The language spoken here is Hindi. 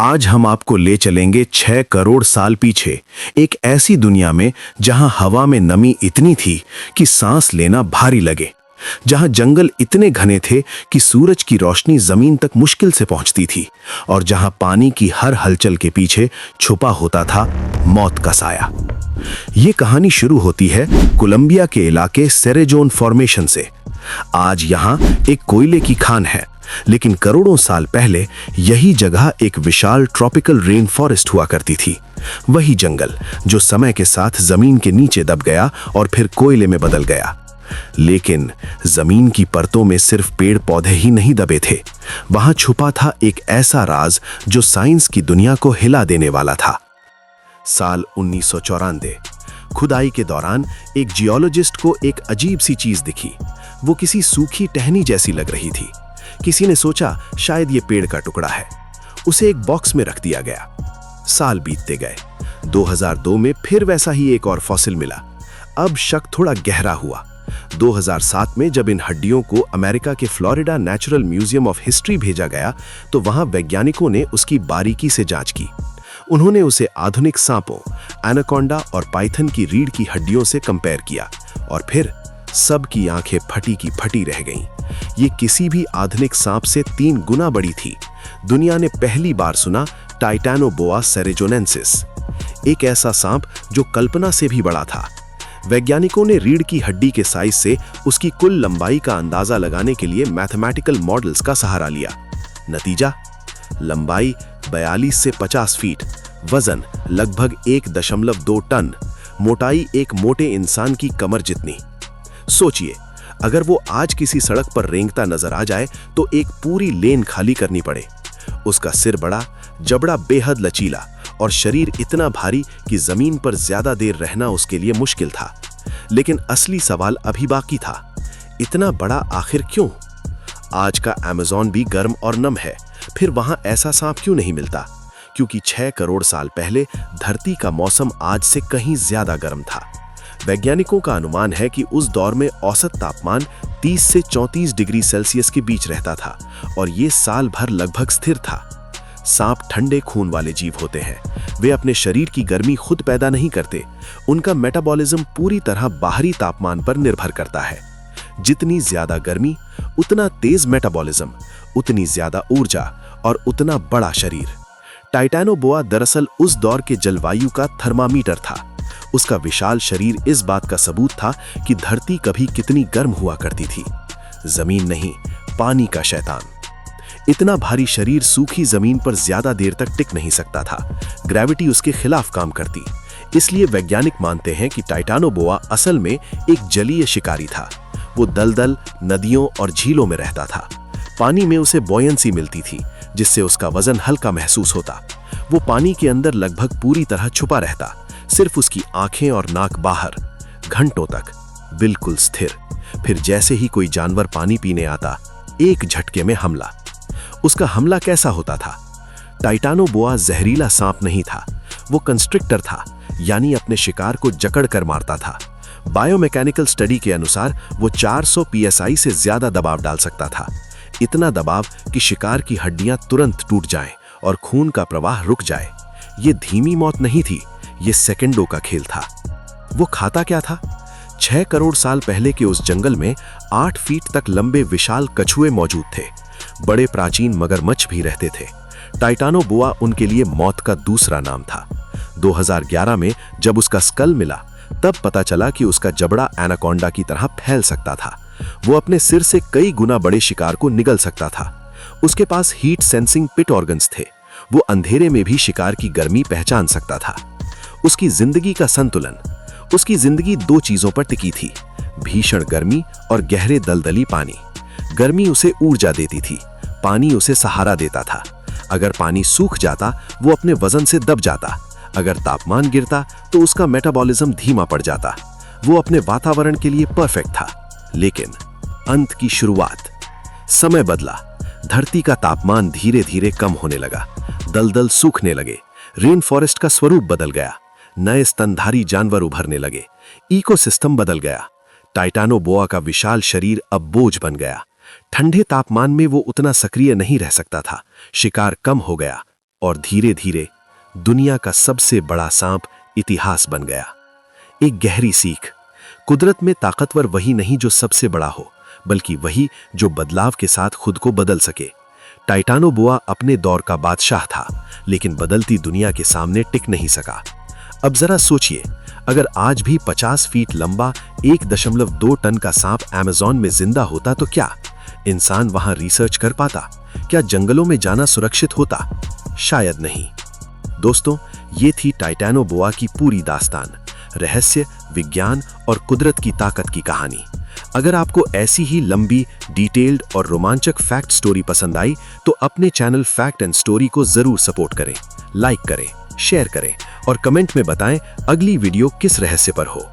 आज हम आपको ले चलेंगे 6 करोड़ साल पीछे, एक ऐसी दुनिया में जहां हवा में नमी इतनी थी कि सांस लेना भारी लगे, जहां जंगल इतने घने थे कि सूरज की रोशनी जमीन तक मुश्किल से पहुंचती थी और जहां पानी की हर हलचल के पीछे छुपा होता था मौत का साया। ये कहानी शुरू होती है कोलंबिया के इलाके सेरेजोन फॉर्मेशन से। आज यहाँ एक कोयले की खान है, लेकिन करोड़ों साल पहले यही जगह एक विशाल ट्रॉपिकल रेन फॉरेस्ट हुआ करती थी। वही जंगल जो समय के साथ जमीन के नीचे दब गया और फिर कोयले में बदल गया। लेकिन जमीन की परतों में सिर्फ पेड़ पौधे ही नहीं दबे थे, वहां छुपा था एक ऐसा राज जो साइंस की दुनिया को हिला देने वाला था। साल 1994 खुदाई के दौरान एक जियोलॉजिस्ट को एक अजीब सी चीज दिखी। वो किसी सूखी टहनी जैसी लग रही थी। किसी ने सोचा शायद ये पेड़ का टुकड़ा है। उसे एक बॉक्स में रख दिया गया। साल बीतते गए। 2002 में फिर वैसा ही एक और फॉसिल मिला। अब शक थोड़ा गहरा हुआ। 2007 में जब इन हड्डियों को अमेरिका के Florida natural museum of history भेजा गया, तो वहां वैज्ञानिकों ने उसकी बारीकी से जांच की। उन्होंने उसे आधुनिक सांपों, एनाकोंडा और पाइथन की रीढ़ की हड्डियों से कंपेयर किया और फिर सबकी आंखें फटी की फटी रह गईं। ये किसी भी आधुनिक सांप से 3 गुना बड़ी थी। दुनिया ने पहली बार सुना टाइटैनोबोआ सेरेजोनेंसिस, एक ऐसा सांप जो कल्पना से भी बड़ा था। वैज्ञानिकों ने रीढ़ की हड्डी के साइज से उसकी कुल लंबाई का अंदाजा लगाने के लिए मैथमेटिकल मॉडल्स का सहारा लिया। नतीजा, लंबाई 42 से 50 फीट, वजन लगभग 1.2 टन, मोटाई एक मोटे इंसान की कमर जितनी। सोचिए, अगर वो आज किसी सड़क पर रेंगता नजर आ जाए तो एक पूरी लेन खाली करनी पड़े। उसका सिर बड़ा, जबड़ा बेहद लचीला और शरीर इतना भारी कि जमीन पर ज्यादा देर रहना उसके लिए मुश्किल था। लेकिन असली सवाल अभी बाकी था, इतना बड़ा आखिर क्यों? आज का अमेज़न भी गर्म और नम है, फिर वहां ऐसा सांप क्यों नहीं मिलता? क्योंकि 6 करोड़ साल पहले धरती का मौसम आज से कहीं ज्यादा गर्म था। वैज्ञानिकों का अनुमान है कि उस दौर में औसत तापमान 30 से 34 डिग्री सेल्सियस के बीच रहता था और ये साल भर लगभग स्थिर था। सांप ठंडे खून वाले जीव होते हैं। वे अपने शरीर की गर्मी खुद पैदा नहीं करते। उनका मेटाबॉलिज्म पूरी तरह बाहरी तापमान पर निर्भर करता है। जितनी ज्यादा गर्मी, उतना तेज मेटाबॉलिज्म, उतनी ज्यादा ऊर्जा और उतना बड़ा शरीर। टाइटैनोबोआ दरअसल उस दौर के जलवायु का थर्मामीटर था। उसका विशाल शरीर इस बात का सबूत था कि धरती कभी कितनी गर्म हुआ करती थी। जमीन नहीं, पानी का शैतान। इतना भारी शरीर सूखी जमीन पर ज्यादा देर तक टिक नहीं सकता था। ग्रेविटी उसके खिलाफ काम करती। इसलिए वैज्ञानिक मानते हैं कि टाइटैनोबोआ असल में एक जलीय शिकारी था। वो दलदल, नदियों और झीलों में रहता था। पानी में उसे बॉयंसी मिलती थी, जिससे उसका वजन हल्का महसूस होता। वो पानी के अंदर लगभग पूरी तरह छुपा रहता, सिर्फ उसकी आंखें और नाक बाहर, घंटों तक बिल्कुल स्थिर। फिर जैसे ही कोई जानवर पानी पीने आता, एक झटके में हमला। उसका हमला कैसा होता था? टाइटैनोबोआ जहरीला सांप नहीं था, वो कंस्ट्रिक्टर था, यानी अपने शिकार को जकड़ कर मारता था। बायोमैकेनिकल स्टडी के अनुसार वो 400 psi से ज्यादा दबाव डाल सकता था। इतना दबाव कि शिकार की हड्डियां तुरंत टूट जाएं और खून का प्रवाह रुक जाए। ये धीमी मौत नहीं थी, ये सेकंडों का खेल था। वो खाता क्या था? 6 करोड़ साल पहले के उस जंगल में 8 फीट तक लंबे विशाल कछुए मौजूद थे। बड़े प्राचीन मगरमच्छ भी रहते थे। टाइटैनोबोआ उनके लिए मौत का दूसरा नाम था। 2011 में जब उसका स्कल मिला, तब पता चला कि उसका जबड़ा एनाकोंडा की तरह फैल सकता था। वो अपने सिर से कई गुना बड़े शिकार को निगल सकता था। उसके पास हीट सेंसिंग पिट ऑर्गन्स थे। वो अंधेरे में भी शिकार की गर्मी पहचान सकता था। उसकी जिंदगी का संतुलन, उसकी जिंदगी 2 चीजों पर टिकी थी, भीषण गर्मी और गहरे दलदली पानी। गर्मी उसे ऊर्जा देती थी, पानी उसे सहारा देता था। अगर पानी सूख जाता, वो अपने वजन से दब जाता। अगर तापमान गिरता तो उसका मेटाबॉलिज्म धीमा पड़ जाता। वो अपने वातावरण के लिए परफेक्ट था। लेकिन अंत की शुरुआत, समय बदला। धरती का तापमान धीरे धीरे कम होने लगा, दलदल सूखने लगे, रेन फॉरेस्ट का स्वरूप बदल गया, नए स्तनधारी जानवर उभरने लगे, इकोसिस्टम बदल गया। टाइटैनोबोआ का विशाल शरीर अब बोझ बन गया। ठंडे तापमान में वो उतना सक्रिय नहीं रह सकता था। शिकार कम हो गया, और धीरे धीरे दुनिया का सबसे बड़ा सांप इतिहास बन गया। एक गहरी सीख, कुदरत में ताकतवर वही नहीं जो सबसे बड़ा हो, बल्कि वही जो बदलाव के साथ खुद को बदल सके। टाइटानोबोआ अपने दौर का बादशाह था, लेकिन बदलती दुनिया के सामने टिक नहीं सका। अब जरा सोचिए, अगर आज भी 50 फीट लंबा 1.2 टन का सांप अमेज़न में जिंदा होता तो क्या इंसान वहां रिसर्च कर पाता? क्या जंगलों में जाना सुरक्षित होता? शायद नहीं। दोस्तों, ये थी टाइटानोबोआ की पूरी दास्तान, रहस्य, विज्ञान और कुदरत की ताकत की कहानी। अगर आपको ऐसी ही लंबी, डिटेल्ड और रोमांचक फैक्ट स्टोरी पसंद आई तो अपने चैनल फैक्ट एंड स्टोरी को जरूर सपोर्ट करें, लाइक करें, शेयर करें और कमेंट में बताएं अगली वीडियो किस रहस्य पर हो।